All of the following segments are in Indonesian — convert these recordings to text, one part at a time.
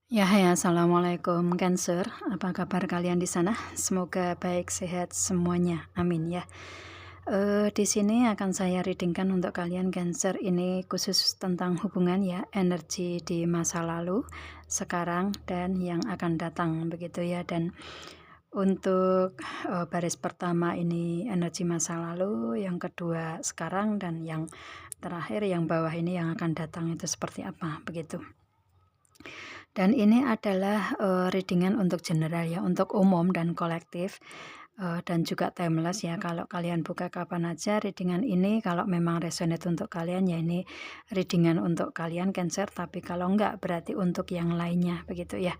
Ya, hai, assalamualaikum Cancer. Apa kabar kalian di sana? Semoga baik, sehat semuanya. Amin ya. Di sini akan saya readingkan untuk kalian Cancer. Ini khusus tentang hubungan ya, energi di masa lalu, sekarang dan yang akan datang begitu ya. Dan untuk baris pertama ini energi masa lalu, yang kedua sekarang, dan yang terakhir yang bawah ini yang akan datang itu seperti apa begitu. Dan ini adalah reading untuk general ya, untuk umum dan kolektif, dan juga timeless ya. Kalau kalian buka kapan aja reading ini, kalau memang resonate untuk kalian ya ini reading untuk kalian Cancer, tapi kalau enggak berarti untuk yang lainnya begitu ya.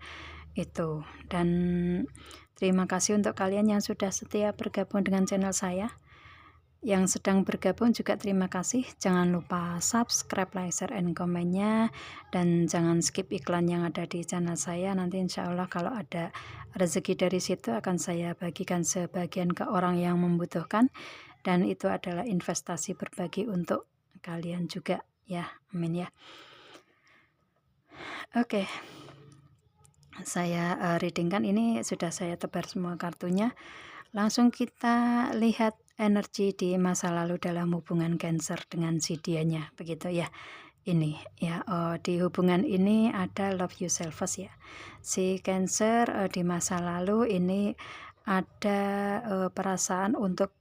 Itu. Dan terima kasih untuk kalian yang sudah setia bergabung dengan channel saya. Yang sedang bergabung juga terima kasih. Jangan lupa subscribe, like, share, and komennya. Dan jangan skip iklan yang ada di channel saya. Nanti insya Allah kalau ada rezeki dari situ akan saya bagikan sebagian ke orang yang membutuhkan. Dan itu adalah investasi berbagi untuk kalian juga ya. Amin ya. Oke. Saya readingkan ini sudah saya tebar semua kartunya. Langsung kita lihat energi di masa lalu dalam hubungan Cancer dengan si dianya begitu ya. Ini ya, di hubungan ini ada love yourself first ya. Si Cancer di masa lalu ini ada perasaan untuk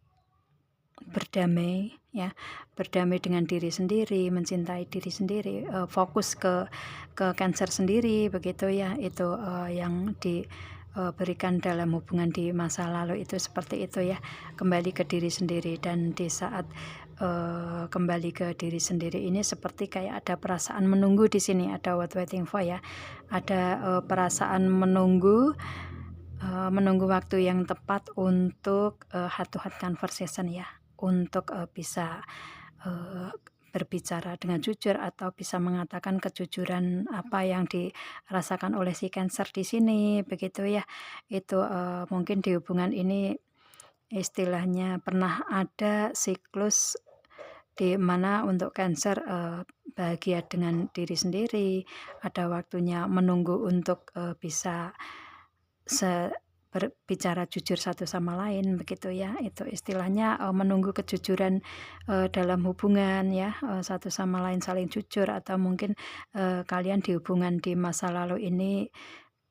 berdamai ya, berdamai dengan diri sendiri, mencintai diri sendiri, fokus ke Cancer sendiri begitu ya. Itu yang diberikan dalam hubungan di masa lalu itu seperti itu ya, kembali ke diri sendiri. Dan di saat kembali ke diri sendiri ini seperti kayak ada perasaan menunggu di sini, ada what waiting for ya, ada perasaan menunggu waktu yang tepat untuk heart to heart conversation ya, untuk bisa berbicara dengan jujur atau bisa mengatakan kejujuran apa yang dirasakan oleh si Cancer di sini begitu ya. Itu mungkin di hubungan ini istilahnya pernah ada siklus di mana untuk Cancer bahagia dengan diri sendiri, ada waktunya menunggu untuk bisa berbicara jujur satu sama lain begitu ya. Itu istilahnya menunggu kejujuran dalam hubungan ya, satu sama lain saling jujur. Atau mungkin kalian di hubungan di masa lalu ini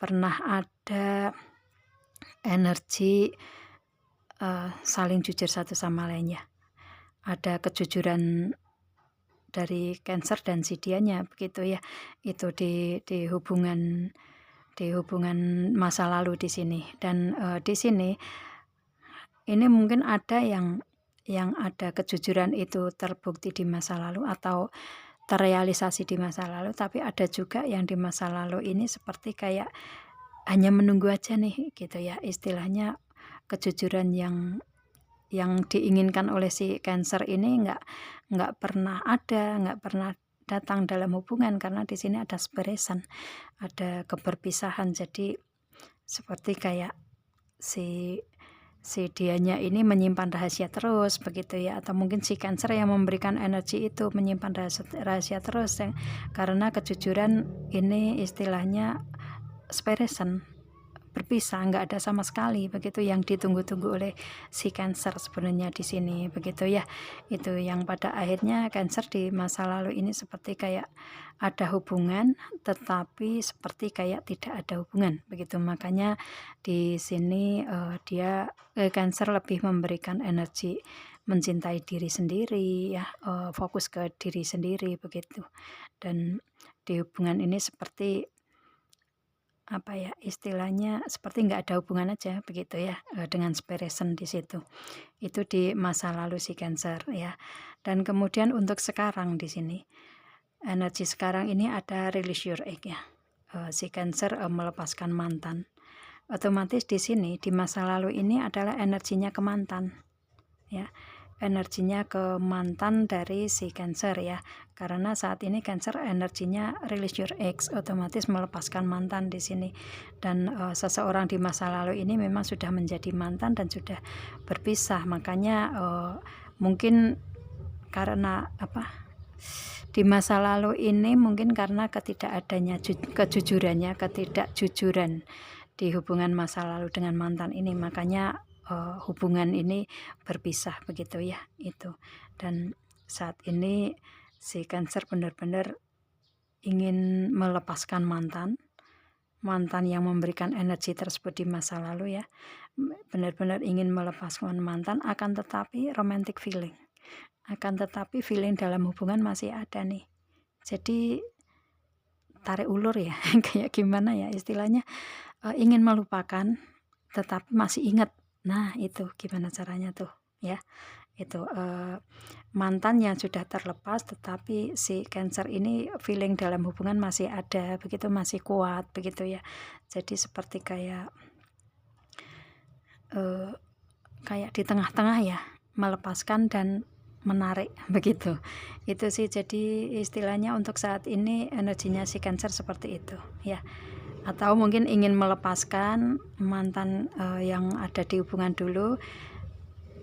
pernah ada energi saling jujur satu sama lain ya, ada kejujuran dari Cancer dan si dianya begitu ya. Itu di hubungan masa lalu di sini. Dan di sini ini mungkin ada yang ada kejujuran itu terbukti di masa lalu atau terrealisasi di masa lalu, tapi ada juga yang di masa lalu ini seperti kayak hanya menunggu aja nih gitu ya, istilahnya kejujuran yang diinginkan oleh si Cancer ini nggak pernah ada, nggak pernah datang dalam hubungan, karena di sini ada separation, ada keberpisahan. Jadi seperti kayak si dianya ini menyimpan rahasia terus begitu ya, atau mungkin si Cancer yang memberikan energi itu menyimpan rahasia terus ya, karena kejujuran ini istilahnya separation, berpisah, nggak ada sama sekali begitu yang ditunggu-tunggu oleh si Cancer sebenarnya di sini begitu ya. Itu yang pada akhirnya Cancer di masa lalu ini seperti kayak ada hubungan tetapi seperti kayak tidak ada hubungan begitu. Makanya di sini dia Cancer lebih memberikan energi mencintai diri sendiri ya, fokus ke diri sendiri begitu. Dan di hubungan ini seperti apa ya, istilahnya seperti nggak ada hubungan aja begitu ya, dengan separation di situ. Itu di masa lalu si Cancer ya. Dan kemudian untuk sekarang di sini, energi sekarang ini ada release your egg ya. Si Cancer melepaskan mantan. Otomatis di sini di masa lalu ini adalah energinya ke mantan ya, energinya ke mantan dari si Cancer ya, karena saat ini Cancer energinya release your ex, otomatis melepaskan mantan di sini. Dan seseorang di masa lalu ini memang sudah menjadi mantan dan sudah berpisah, makanya mungkin karena apa, di masa lalu ini mungkin karena ketidakadanya kejujurannya, ketidakjujuran di hubungan masa lalu dengan mantan ini, makanya hubungan ini berpisah begitu ya, itu. Dan saat ini si Cancer benar-benar ingin melepaskan mantan yang memberikan energi tersebut di masa lalu ya, benar-benar ingin melepaskan mantan, akan tetapi romantic feeling, dalam hubungan masih ada nih. Jadi tarik ulur ya, kayak gimana ya istilahnya, ingin melupakan tetapi masih ingat. Nah itu gimana caranya tuh ya, itu mantan yang sudah terlepas tetapi si Cancer ini feeling dalam hubungan masih ada begitu, masih kuat begitu ya. Jadi seperti kayak di tengah-tengah ya, melepaskan dan menarik begitu. Itu sih, jadi istilahnya untuk saat ini energinya si Cancer seperti itu ya. Atau mungkin ingin melepaskan mantan yang ada di hubungan dulu,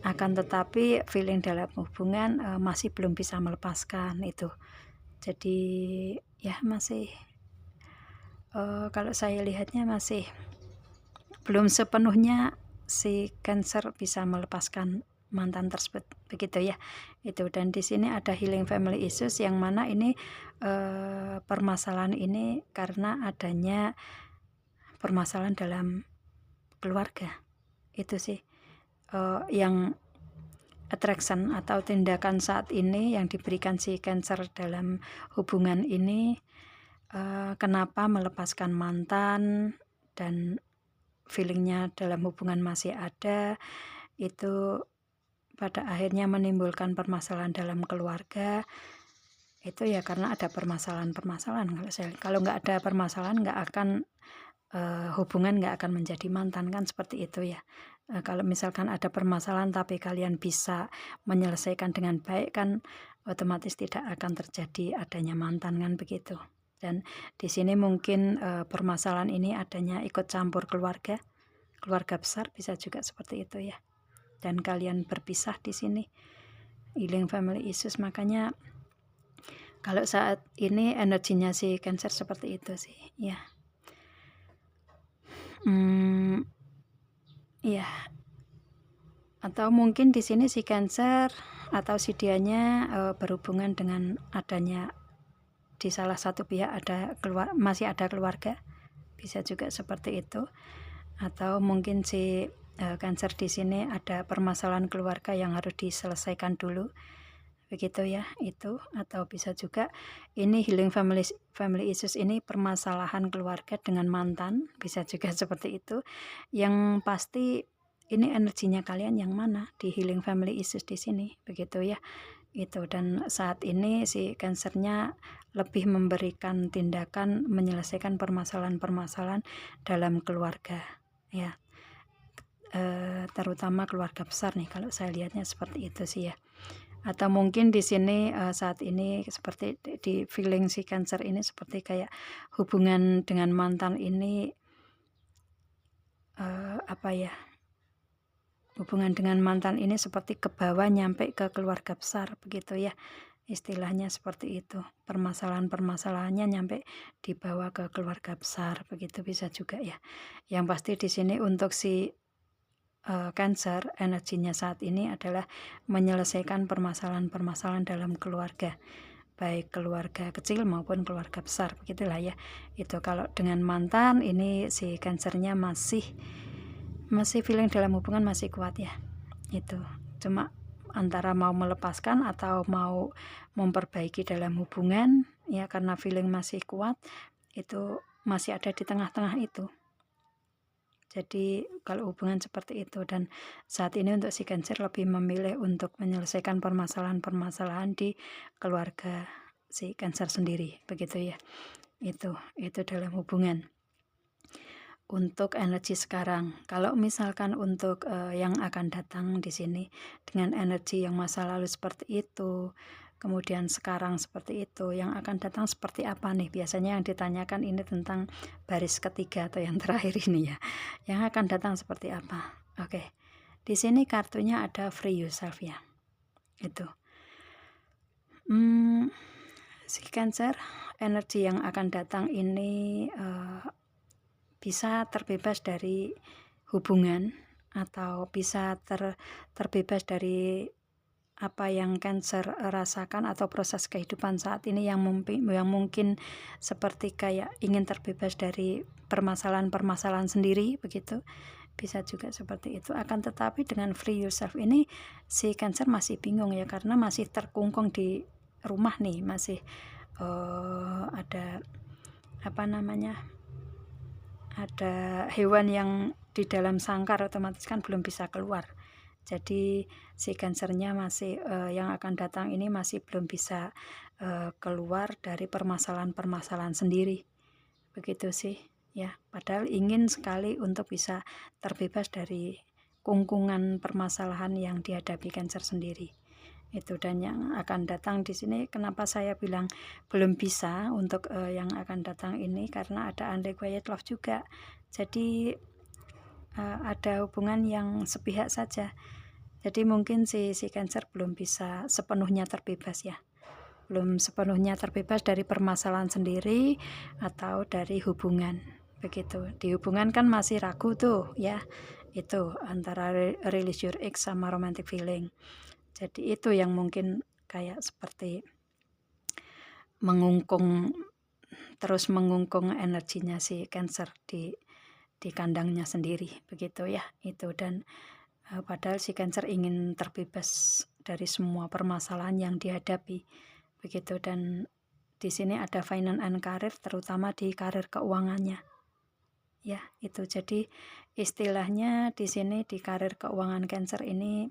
akan tetapi feeling dalam hubungan masih belum bisa melepaskan itu. Jadi ya masih kalau saya lihatnya masih belum sepenuhnya si Cancer bisa melepaskan mantan tersebut begitu ya, itu. Dan di sini ada healing family issues, yang mana ini permasalahan ini karena adanya permasalahan dalam keluarga. Itu sih yang attraction atau tindakan saat ini yang diberikan si Cancer dalam hubungan ini, kenapa melepaskan mantan dan feelingnya dalam hubungan masih ada, itu pada akhirnya menimbulkan permasalahan dalam keluarga. Itu ya karena ada permasalahan-permasalahan. Kalau nggak ada permasalahan, nggak akan hubungan nggak akan menjadi mantan, kan seperti itu ya. Kalau misalkan ada permasalahan tapi kalian bisa menyelesaikan dengan baik, kan otomatis tidak akan terjadi adanya mantan, kan begitu. Dan di sini mungkin permasalahan ini adanya ikut campur keluarga besar, bisa juga seperti itu ya. Dan kalian berpisah di sini, healing family issues. Makanya kalau saat ini energinya si Cancer seperti itu sih ya. Ya, atau mungkin di sini si Cancer atau si dianya berhubungan dengan adanya di salah satu pihak masih ada keluarga, bisa juga seperti itu. Atau mungkin si Cancer di sini ada permasalahan keluarga yang harus diselesaikan dulu begitu ya, itu. Atau bisa juga ini healing family issues ini permasalahan keluarga dengan mantan, bisa juga seperti itu. Yang pasti ini energinya kalian yang mana di healing family issues di sini begitu ya, itu. Dan saat ini si Cancernya lebih memberikan tindakan menyelesaikan permasalahan-permasalahan dalam keluarga ya, terutama keluarga besar nih, kalau saya lihatnya seperti itu sih ya. Atau mungkin di sini saat ini seperti di feeling si Cancer ini seperti kayak hubungan dengan mantan ini hubungan dengan mantan ini seperti ke bawah nyampe ke keluarga besar begitu ya, istilahnya seperti itu. Permasalahannya nyampe dibawa ke keluarga besar begitu, bisa juga ya. Yang pasti di sini untuk si Cancer energinya saat ini adalah menyelesaikan permasalahan-permasalahan dalam keluarga, baik keluarga kecil maupun keluarga besar, begitulah ya. Itu kalau dengan mantan ini si Cancernya masih feeling dalam hubungan masih kuat ya, itu. Cuma antara mau melepaskan atau mau memperbaiki dalam hubungan ya, karena feeling masih kuat, itu masih ada di tengah-tengah itu. Jadi kalau hubungan seperti itu, dan saat ini untuk si Cancer lebih memilih untuk menyelesaikan permasalahan-permasalahan di keluarga si Cancer sendiri begitu ya. Itu dalam hubungan. Untuk energi sekarang, kalau misalkan untuk yang akan datang di sini dengan energi yang masa lalu seperti itu, kemudian sekarang seperti itu, yang akan datang seperti apa nih? Biasanya yang ditanyakan ini tentang baris ketiga atau yang terakhir ini ya. Yang akan datang seperti apa? Oke. Di sini kartunya ada free yourself ya. Itu. Si Cancer, energi yang akan datang ini bisa terbebas dari hubungan atau bisa terbebas dari apa yang Cancer rasakan atau proses kehidupan saat ini yang mungkin seperti kayak ingin terbebas dari permasalahan-permasalahan sendiri begitu. Bisa juga seperti itu. Akan tetapi dengan free yourself ini si Cancer masih bingung ya, karena masih terkungkung di rumah nih, masih ada apa namanya, ada hewan yang di dalam sangkar, otomatis kan belum bisa keluar. Jadi si Cancernya masih yang akan datang ini masih belum bisa keluar dari permasalahan-permasalahan sendiri. Begitu sih ya, padahal ingin sekali untuk bisa terbebas dari kungkungan permasalahan yang dihadapi Cancer sendiri. Itu, dan yang akan datang di sini kenapa saya bilang belum bisa untuk yang akan datang ini, karena ada unrequited love juga. Jadi ada hubungan yang sepihak saja. Jadi mungkin si Cancer belum bisa sepenuhnya terbebas ya. Belum sepenuhnya terbebas dari permasalahan sendiri atau dari hubungan. Begitu. Di hubungan kan masih ragu tuh ya. Itu antara release your ex sama romantic feeling. Jadi itu yang mungkin kayak seperti terus mengungkung energinya si Cancer di kandangnya sendiri begitu ya. Itu, dan padahal si Cancer ingin terbebas dari semua permasalahan yang dihadapi begitu. Dan di sini ada finance and career, terutama di karir keuangannya ya. Itu jadi istilahnya di sini di karir keuangan Cancer ini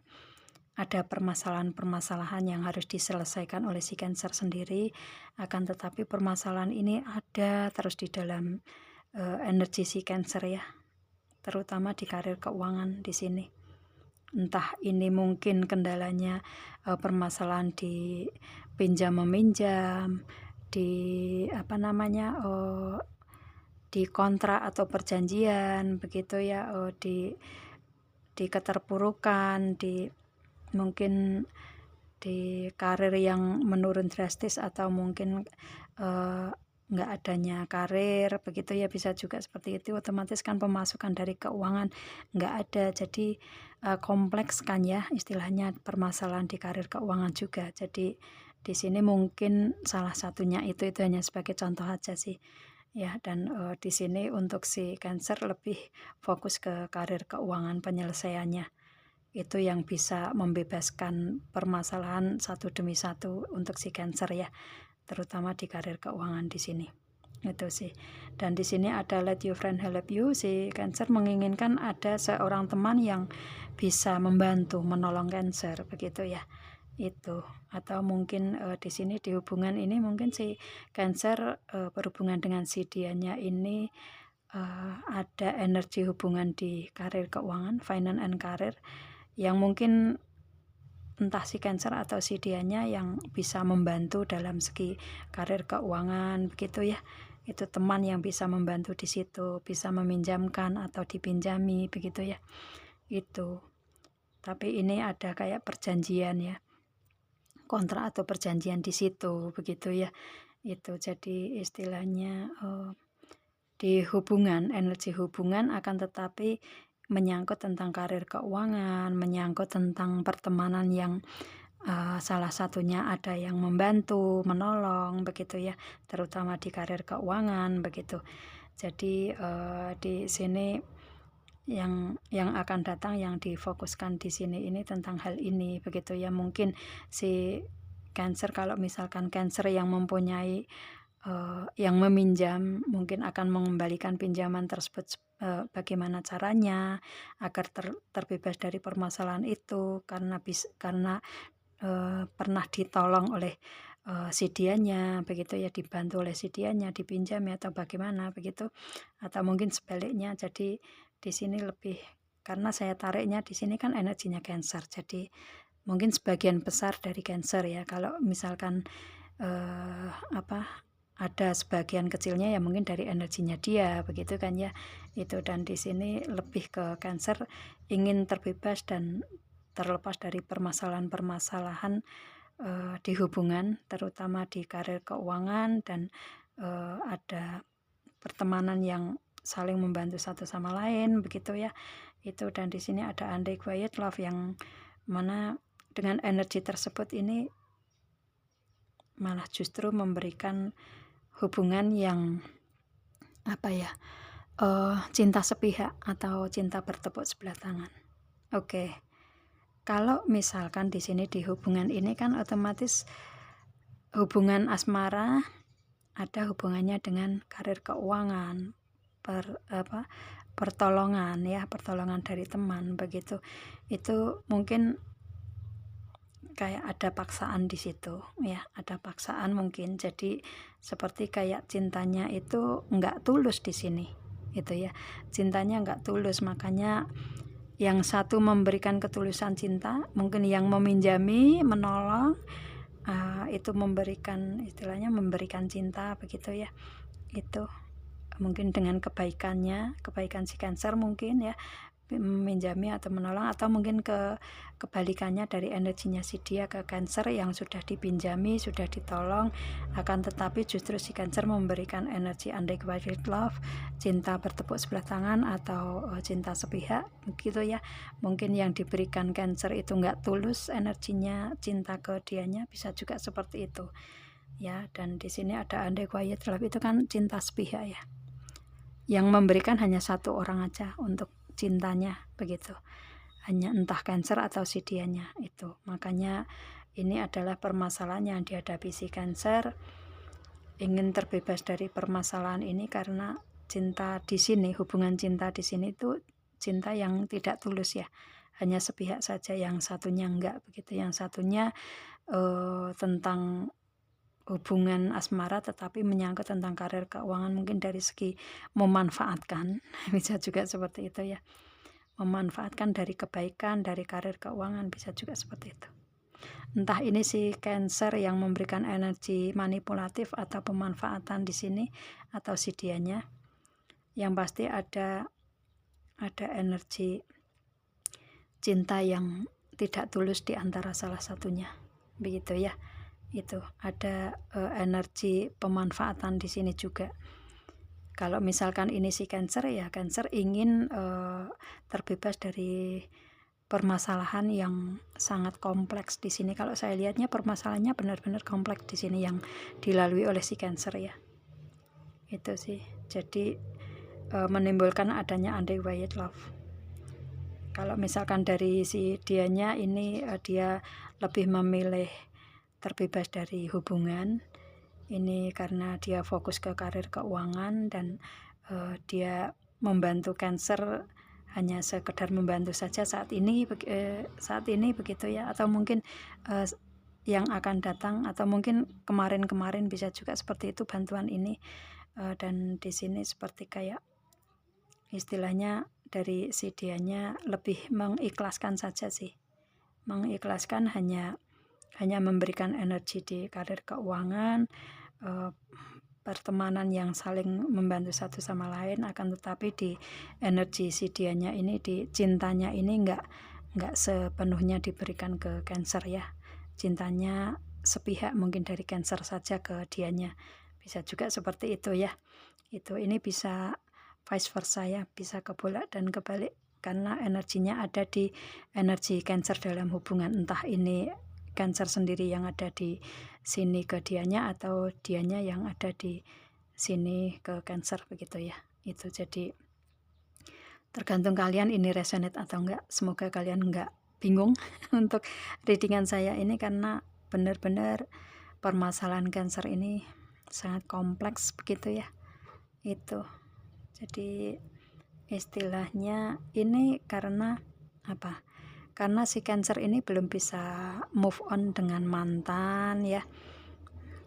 ada permasalahan-permasalahan yang harus diselesaikan oleh si Cancer sendiri. Akan tetapi permasalahan ini ada terus di dalam energi si Cancer ya, terutama di karir keuangan di sini. Entah ini mungkin kendalanya permasalahan di pinjam meminjam, di apa namanya, di kontrak atau perjanjian begitu ya, di keterpurukan, mungkin di karir yang menurun drastis, atau mungkin nggak adanya karir begitu ya, bisa juga seperti itu. Otomatis kan pemasukan dari keuangan nggak ada, jadi kompleks kan ya istilahnya permasalahan di karir keuangan juga. Jadi di sini mungkin salah satunya itu hanya sebagai contoh aja sih ya. Dan di sini untuk si Cancer lebih fokus ke karir keuangan, penyelesaiannya itu yang bisa membebaskan permasalahan satu demi satu untuk si Cancer ya, terutama di karir keuangan di sini. Itu sih. Dan di sini ada let your friend help you. Si Cancer menginginkan ada seorang teman yang bisa membantu, menolong Cancer begitu ya. Itu, atau mungkin di sini di hubungan ini mungkin si Cancer berhubungan dengan si dianya ini ada energi hubungan di karir keuangan, finance and career, yang mungkin entah si Cancer atau si dianya yang bisa membantu dalam segi karir keuangan begitu ya. Itu teman yang bisa membantu di situ, bisa meminjamkan atau dipinjami begitu ya. Itu. Tapi ini ada kayak perjanjian ya, kontrak atau perjanjian di situ begitu ya. Itu jadi istilahnya di hubungan, energi hubungan, akan tetapi menyangkut tentang karir keuangan, menyangkut tentang pertemanan yang salah satunya ada yang membantu, menolong begitu ya, terutama di karir keuangan begitu. Jadi di sini yang akan datang, yang difokuskan di sini ini tentang hal ini begitu ya. Mungkin si Cancer, kalau misalkan Cancer yang mempunyai yang meminjam, mungkin akan mengembalikan pinjaman tersebut bagaimana caranya agar terbebas dari permasalahan itu, karena pernah ditolong oleh si dianya begitu ya, dibantu oleh si dianya, dipinjam atau bagaimana begitu, atau mungkin sebaliknya. Jadi di sini lebih, karena saya tariknya di sini kan energinya Cancer, jadi mungkin sebagian besar dari Cancer ya. Kalau misalkan ada sebagian kecilnya ya mungkin dari energinya dia begitu kan ya. Itu, dan di sini lebih ke Cancer ingin terbebas dan terlepas dari permasalahan-permasalahan di hubungan, terutama di karir keuangan, dan ada pertemanan yang saling membantu satu sama lain begitu ya. Itu, dan di sini ada unrequited love yang mana dengan energi tersebut ini malah justru memberikan hubungan yang cinta sepihak atau cinta bertepuk sebelah tangan. Oke. Kalau misalkan di sini di hubungan ini kan otomatis hubungan asmara ada hubungannya dengan karir keuangan, pertolongan ya, pertolongan dari teman begitu. Itu mungkin kayak ada paksaan di situ ya, ada paksaan mungkin. Jadi seperti kayak cintanya itu nggak tulus di sini itu ya, cintanya nggak tulus, makanya yang satu memberikan ketulusan cinta, mungkin yang meminjami, menolong, itu memberikan, istilahnya memberikan cinta begitu ya. Itu mungkin dengan kebaikannya, kebaikan si Cancer mungkin ya, meminjami atau menolong, atau mungkin kebalikannya dari energinya si dia ke Cancer yang sudah dipinjami, sudah ditolong, akan tetapi justru si Cancer memberikan energi unrequited love, cinta bertepuk sebelah tangan atau cinta sepihak begitu ya. Mungkin yang diberikan Cancer itu nggak tulus energinya, cinta ke dianya, bisa juga seperti itu ya. Dan di sini ada unrequited love, itu kan cinta sepihak ya, yang memberikan hanya satu orang aja untuk cintanya begitu, hanya entah Cancer atau si dianya itu. Makanya ini adalah permasalahan yang dihadapi si Cancer, ingin terbebas dari permasalahan ini karena cinta di sini, hubungan cinta di sini itu cinta yang tidak tulus ya, hanya sepihak saja, yang satunya enggak begitu. Yang satunya tentang hubungan asmara tetapi menyangkut tentang karir keuangan, mungkin dari segi memanfaatkan bisa juga seperti itu ya, memanfaatkan dari kebaikan dari karir keuangan, bisa juga seperti itu. Entah ini si Cancer yang memberikan energi manipulatif atau pemanfaatan di sini, atau si dianya. Yang pasti ada energi cinta yang tidak tulus di antara salah satunya begitu ya. Itu ada energi pemanfaatan di sini juga. Kalau misalkan ini si Cancer ya, Cancer ingin terbebas dari permasalahan yang sangat kompleks di sini. Kalau saya lihatnya permasalahannya benar-benar kompleks di sini yang dilalui oleh si Cancer ya. Itu sih. Jadi menimbulkan adanya unrequited love. Kalau misalkan dari si dianya ini dia lebih memilih terbebas dari hubungan ini karena dia fokus ke karir keuangan, dan dia membantu Cancer hanya sekedar membantu saja saat ini begitu ya, atau mungkin yang akan datang, atau mungkin kemarin-kemarin bisa juga seperti itu bantuan ini. Dan di sini seperti kayak istilahnya dari si dianya lebih mengikhlaskan saja sih, mengikhlaskan hanya memberikan energi di karir keuangan, pertemanan yang saling membantu satu sama lain, akan tetapi di energi si dianya ini, di cintanya ini nggak sepenuhnya diberikan ke Cancer ya, cintanya sepihak mungkin dari Cancer saja ke dianya, bisa juga seperti itu ya. Itu ini bisa vice versa ya, bisa kebolak dan kebalik karena energinya ada di energi Cancer dalam hubungan, entah ini Cancer sendiri yang ada di sini ke dianya atau dianya yang ada di sini ke Cancer begitu ya. Itu jadi tergantung kalian ini resonate atau enggak. Semoga kalian enggak bingung untuk readingan saya ini, karena benar-benar permasalahan Cancer ini sangat kompleks begitu ya. Itu jadi istilahnya ini karena apa? Karena si Cancer ini belum bisa move on dengan mantan ya,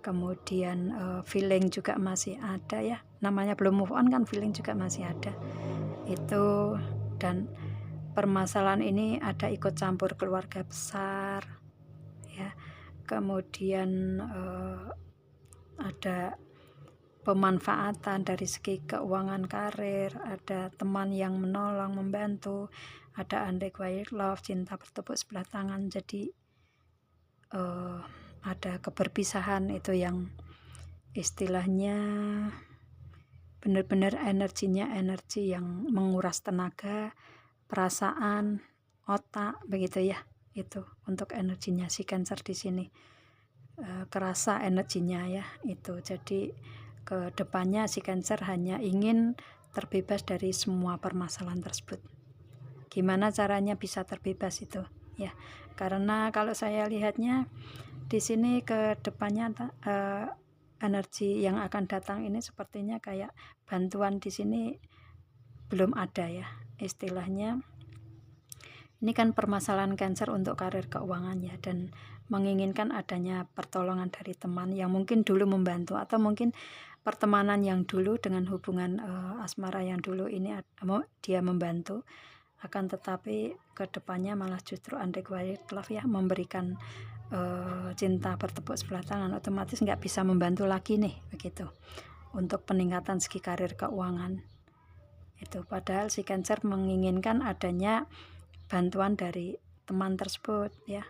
kemudian feeling juga masih ada ya, namanya belum move on kan feeling juga masih ada itu. Dan permasalahan ini ada ikut campur keluarga besar ya, kemudian ada pemanfaatan dari segi keuangan karir, ada teman yang menolong membantu, ada unrequited love, cinta bertepuk sebelah tangan. Jadi ada keberpisahan, itu yang istilahnya benar-benar energinya energi yang menguras tenaga, perasaan, otak, begitu ya. Itu untuk energinya si Cancer di sini. Kerasa energinya ya itu. Jadi ke depannya si Cancer hanya ingin terbebas dari semua permasalahan tersebut. Gimana caranya bisa terbebas itu ya? Karena kalau saya lihatnya di sini ke depannya energi yang akan datang ini sepertinya kayak bantuan di sini belum ada ya. Istilahnya ini kan permasalahan Cancer untuk karir keuangan ya, dan menginginkan adanya pertolongan dari teman yang mungkin dulu membantu, atau mungkin pertemanan yang dulu dengan hubungan asmara yang dulu ini dia membantu, akan tetapi kedepannya malah justru unrequited love ya, memberikan cinta bertepuk sebelah tangan, otomatis nggak bisa membantu lagi nih begitu untuk peningkatan segi karir keuangan itu. Padahal si Cancer menginginkan adanya bantuan dari teman tersebut ya,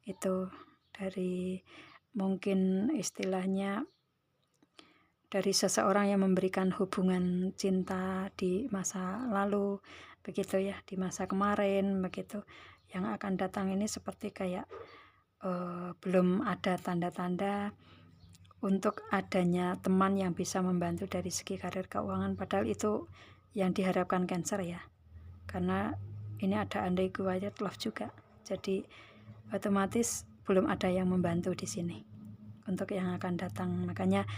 itu dari mungkin istilahnya dari seseorang yang memberikan hubungan cinta di masa lalu begitu ya, di masa kemarin begitu. Yang akan datang ini seperti kayak belum ada tanda-tanda untuk adanya teman yang bisa membantu dari segi karir keuangan, padahal itu yang diharapkan Cancer ya, karena ini ada unrequited love juga, jadi otomatis belum ada yang membantu di sini untuk yang akan datang. Makanya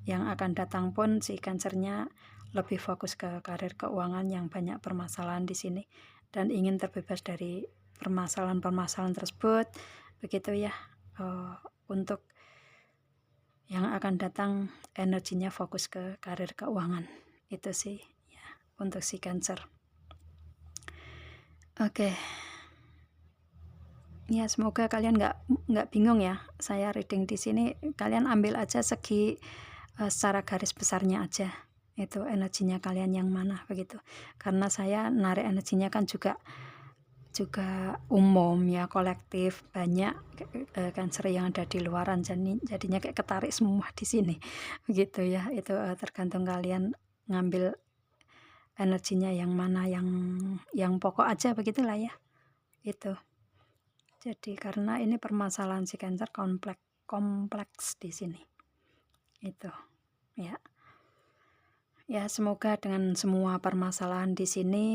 yang akan datang pun si Cancernya lebih fokus ke karir keuangan yang banyak permasalahan di sini dan ingin terbebas dari permasalahan-permasalahan tersebut begitu ya. Untuk yang akan datang energinya fokus ke karir keuangan, itu sih ya untuk si Cancer. Oke. Ya, semoga kalian nggak bingung ya. Saya reading di sini, kalian ambil aja segi secara garis besarnya aja. Itu energinya kalian yang mana begitu. Karena saya narik energinya kan juga umum ya, kolektif, banyak Cancer yang ada di luaran, jadinya kayak ketarik semua di sini begitu ya. Itu tergantung kalian ngambil energinya yang mana, yang pokok aja begitulah ya itu. Jadi karena ini permasalahan si Cancer kompleks di sini itu ya. Ya, semoga dengan semua permasalahan di sini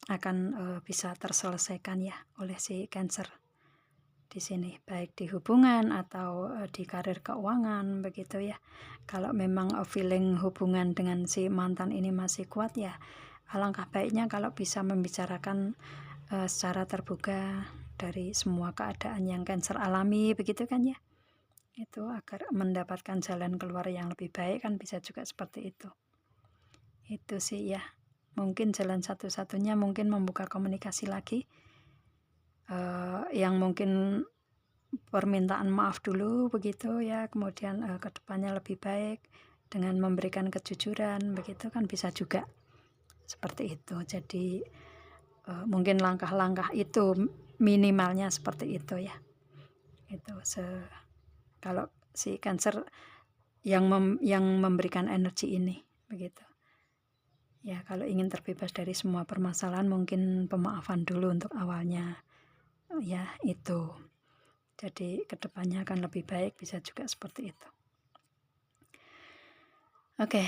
akan bisa terselesaikan ya oleh si Cancer di sini, baik di hubungan atau di karir keuangan begitu ya. Kalau memang feeling hubungan dengan si mantan ini masih kuat ya, alangkah baiknya kalau bisa membicarakan secara terbuka dari semua keadaan yang Cancer alami begitu kan ya. Itu agar mendapatkan jalan keluar yang lebih baik kan, bisa juga seperti itu. Itu sih ya, mungkin jalan satu-satunya mungkin membuka komunikasi lagi, yang mungkin permintaan maaf dulu begitu ya, kemudian kedepannya lebih baik dengan memberikan kejujuran begitu kan, bisa juga seperti itu. Jadi mungkin langkah-langkah itu minimalnya seperti itu ya. Itu kalau si Cancer yang memberikan energi ini begitu. Ya, kalau ingin terbebas dari semua permasalahan mungkin pemaafan dulu untuk awalnya ya itu. Jadi kedepannya akan lebih baik, bisa juga seperti itu. Oke.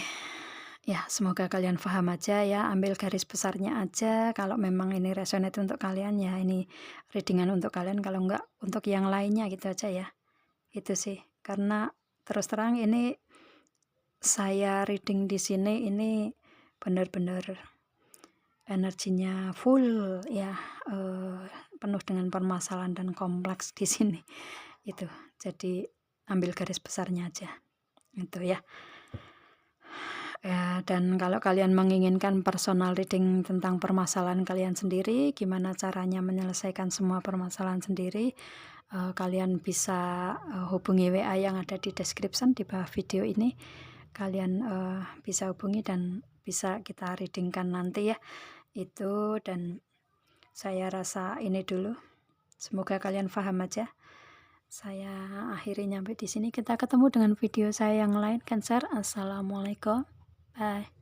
Ya, semoga kalian paham aja ya, ambil garis besarnya aja. Kalau memang ini resonate untuk kalian ya, ini readingan untuk kalian, kalau enggak untuk yang lainnya gitu aja ya. Itu sih, karena terus terang ini saya reading di sini ini benar-benar energinya full ya, penuh dengan permasalahan dan kompleks di sini. Itu. Jadi ambil garis besarnya aja. Itu ya. Ya, dan kalau kalian menginginkan personal reading tentang permasalahan kalian sendiri, gimana caranya menyelesaikan semua permasalahan sendiri, kalian bisa hubungi WA yang ada di description di bawah video ini. Kalian bisa hubungi dan bisa kita readingkan nanti ya. Itu, dan saya rasa ini dulu. Semoga kalian paham aja. Saya akhiri nyampe di sini, kita ketemu dengan video saya yang lain, Cancer. Assalamualaikum, bye.